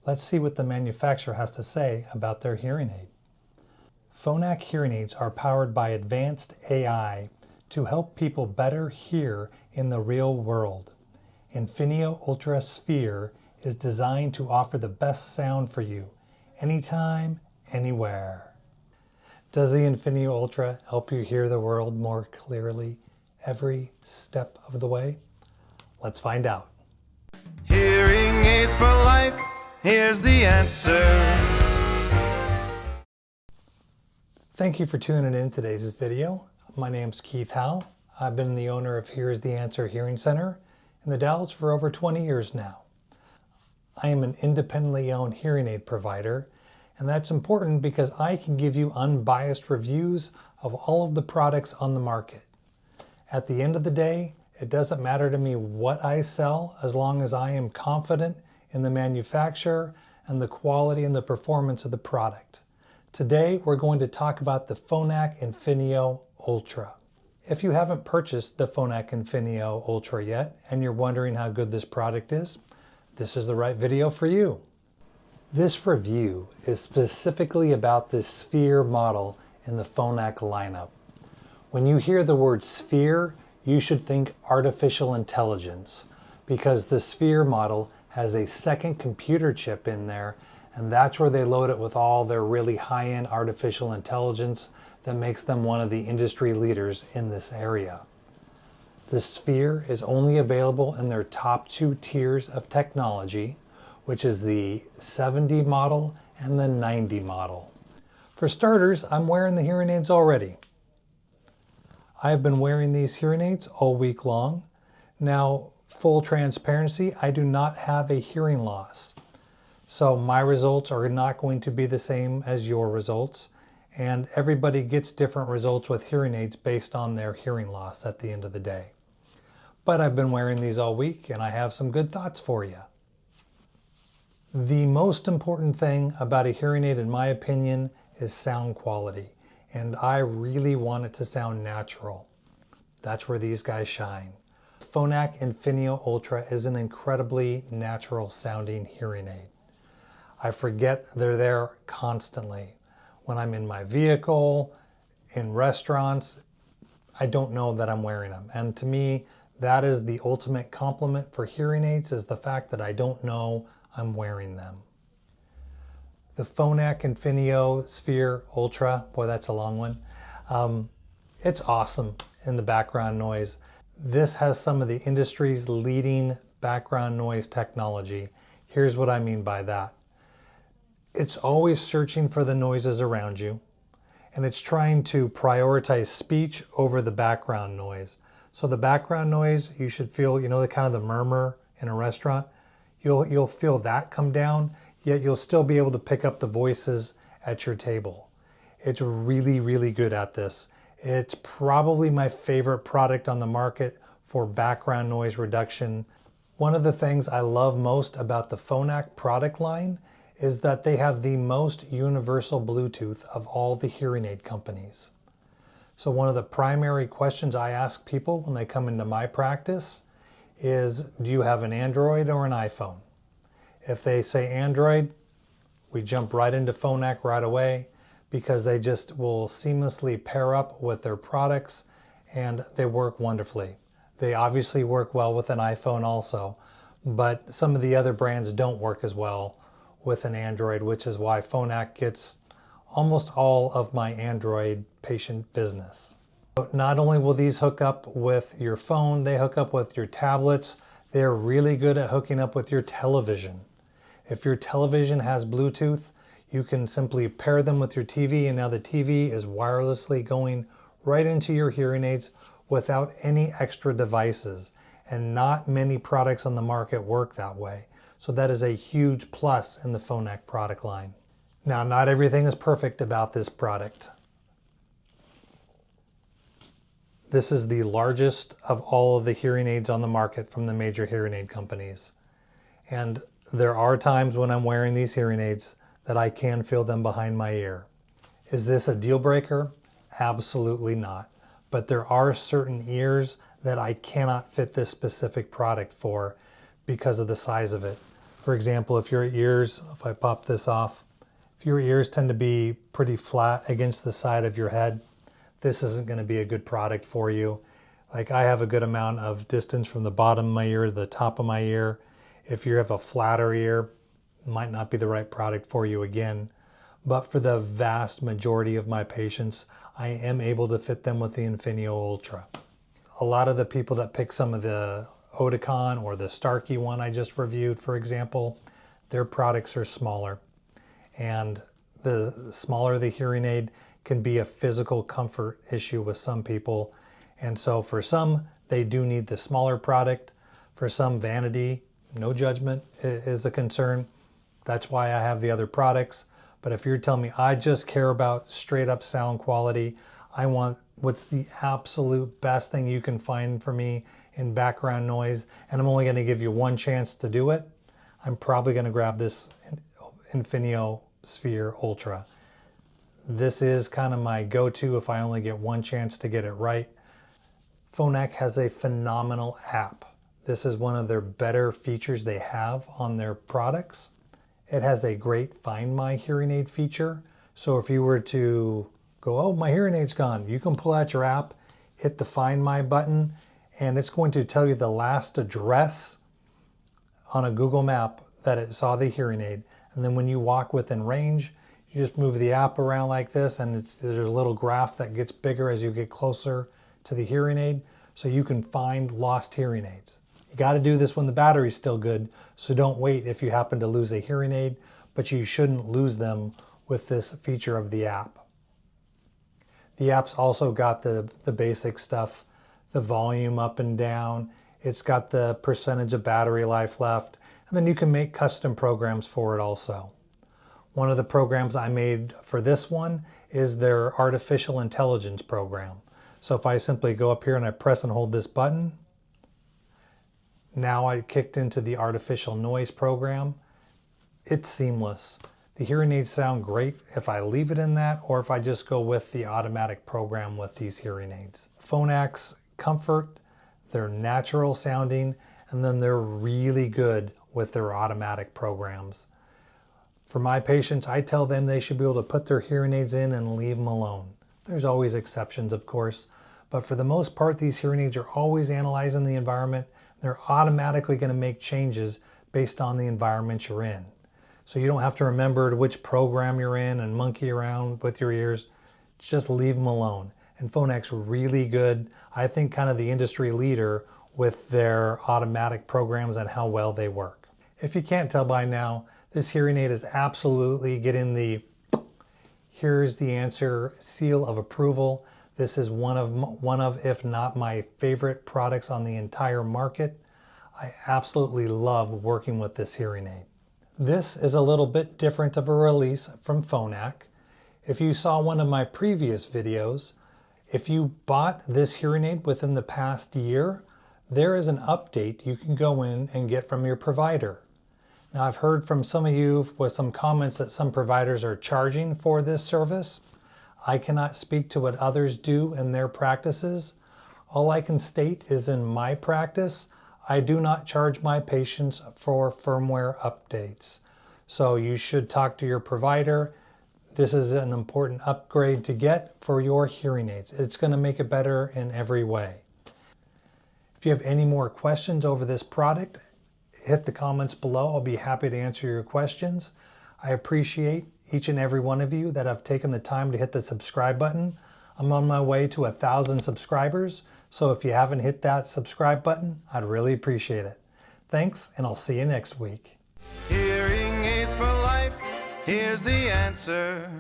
Let's see what the manufacturer has to say about their hearing aid. Phonak hearing aids are powered by advanced AI to help people better hear in the real world. Infinio Ultra Sphere is designed to offer the best sound for you, anytime, anywhere. Does the Infinio Ultra help you hear the world more clearly every step of the way? Let's find out. Hearing aids for life, here's the answer. Thank you for tuning in today's video. My name's Keith Howe. I've been the owner of Here's the Answer Hearing Center in the Dalles for over 20 years now. I am an independently owned hearing aid provider, and that's important because I can give you unbiased reviews of all of the products on the market. At the end of the day, it doesn't matter to me what I sell as long as I am confident in the manufacturer and the quality and the performance of the product. Today, we're going to talk about the Phonak Infinio Ultra. If you haven't purchased the Phonak Infinio Ultra yet, and you're wondering how good this product is, this is the right video for you. This review is specifically about this Sphere model in the Phonak lineup. When you hear the word Sphere, you should think artificial intelligence, because the Sphere model has a second computer chip in there, and that's where they load it with all their really high-end artificial intelligence that makes them one of the industry leaders in this area. The Sphere is only available in their top two tiers of technology, which is the 70 model and the 90 model. For starters, I'm wearing the hearing aids already. I've been wearing these hearing aids all week long. Now, full transparency, I do not have a hearing loss. So my results are not going to be the same as your results, and everybody gets different results with hearing aids based on their hearing loss at the end of the day. But I've been wearing these all week, and I have some good thoughts for you. The most important thing about a hearing aid, in my opinion, is sound quality, and I really want it to sound natural. That's where these guys shine. Phonak Infinio Ultra is an incredibly natural sounding hearing aid. I forget they're there constantly. When I'm in my vehicle, in restaurants, I don't know that I'm wearing them. And to me, that is the ultimate compliment for hearing aids, is the fact that I don't know I'm wearing them. The Phonak Infinio Sphere Ultra, boy, that's a long one. It's awesome in the background noise. This has some of the industry's leading background noise technology. Here's what I mean by that. It's always searching for the noises around you, and it's trying to prioritize speech over the background noise. So the background noise, you should feel, the kind of the murmur in a restaurant, you'll feel that come down, yet you'll still be able to pick up the voices at your table. It's really, really good at this. It's probably my favorite product on the market for background noise reduction. One of the things I love most about the Phonak product line is that they have the most universal Bluetooth of all the hearing aid companies. So one of the primary questions I ask people when they come into my practice is, do you have an Android or an iPhone? If they say Android, we jump right into Phonak right away, because they just will seamlessly pair up with their products and they work wonderfully. They obviously work well with an iPhone also, but some of the other brands don't work as well with an Android, which is why Phonak gets almost all of my Android patient business. But not only will these hook up with your phone, they hook up with your tablets. They're really good at hooking up with your television. If your television has Bluetooth, you can simply pair them with your TV, and now the TV is wirelessly going right into your hearing aids without any extra devices. And not many products on the market work that way. So that is a huge plus in the Phonak product line. Now, not everything is perfect about this product. This is the largest of all of the hearing aids on the market from the major hearing aid companies. And there are times when I'm wearing these hearing aids that I can feel them behind my ear. Is this a deal breaker? Absolutely not. But there are certain ears that I cannot fit this specific product for because of the size of it. For example, if your ears, if I pop this off, if your ears tend to be pretty flat against the side of your head, this isn't going to be a good product for you. Like, I have a good amount of distance from the bottom of my ear to the top of my ear. If you have a flatter ear, it might not be the right product for you again. But for the vast majority of my patients, I am able to fit them with the Infinio Ultra. A lot of the people that pick some of the Oticon or the Starkey one I just reviewed, for example, their products are smaller. And the smaller the hearing aid can be a physical comfort issue with some people. And so for some, they do need the smaller product. For some, vanity, no judgment, is a concern. That's why I have the other products. But if you're telling me I just care about straight up sound quality, I want what's the absolute best thing you can find for me in background noise, and I'm only going to give you one chance to do it, I'm probably going to grab this Infinio Sphere Ultra. This is kind of my go-to if I only get one chance to get it right. Phonak has a phenomenal app. This is one of their better features they have on their products. It has a great Find My Hearing Aid feature. So if you were to go, oh, my hearing aid's gone, you can pull out your app, hit the Find My button, and it's going to tell you the last address on a Google map that it saw the hearing aid. And then when you walk within range, you just move the app around like this, and there's a little graph that gets bigger as you get closer to the hearing aid, so you can find lost hearing aids. You got to do this when the battery's still good, so don't wait if you happen to lose a hearing aid, but you shouldn't lose them with this feature of the app. The app's also got the basic stuff, the volume up and down. It's got the percentage of battery life left, and then you can make custom programs for it also. One of the programs I made for this one is their artificial intelligence program. So if I simply go up here and I press and hold this button, now I kicked into the artificial noise program. It's seamless. The hearing aids sound great if I leave it in that, or if I just go with the automatic program with these hearing aids. Phonak's comfort, they're natural sounding, and then they're really good with their automatic programs. For my patients, I tell them they should be able to put their hearing aids in and leave them alone. There's always exceptions, of course, but for the most part, these hearing aids are always analyzing the environment. They're automatically going to make changes based on the environment you're in. So you don't have to remember which program you're in and monkey around with your ears. Just leave them alone. And Phonak's really good, I think kind of the industry leader with their automatic programs and how well they work. If you can't tell by now, this hearing aid is absolutely getting the here's the answer seal of approval. This is one of, if not my favorite products on the entire market. I absolutely love working with this hearing aid. This is a little bit different of a release from Phonak. If you saw one of my previous videos, if you bought this hearing aid within the past year, there is an update you can go in and get from your provider. Now, I've heard from some of you with some comments that some providers are charging for this service. I cannot speak to what others do in their practices. All I can state is in my practice, I do not charge my patients for firmware updates. So you should talk to your provider. This is an important upgrade to get for your hearing aids. It's going to make it better in every way. If you have any more questions over this product, hit the comments below. I'll be happy to answer your questions. I appreciate each and every one of you that have taken the time to hit the subscribe button. I'm on my way to 1,000 subscribers, so if you haven't hit that subscribe button, I'd really appreciate it. Thanks, and I'll see you next week. Hearing aids for life, here's the answer.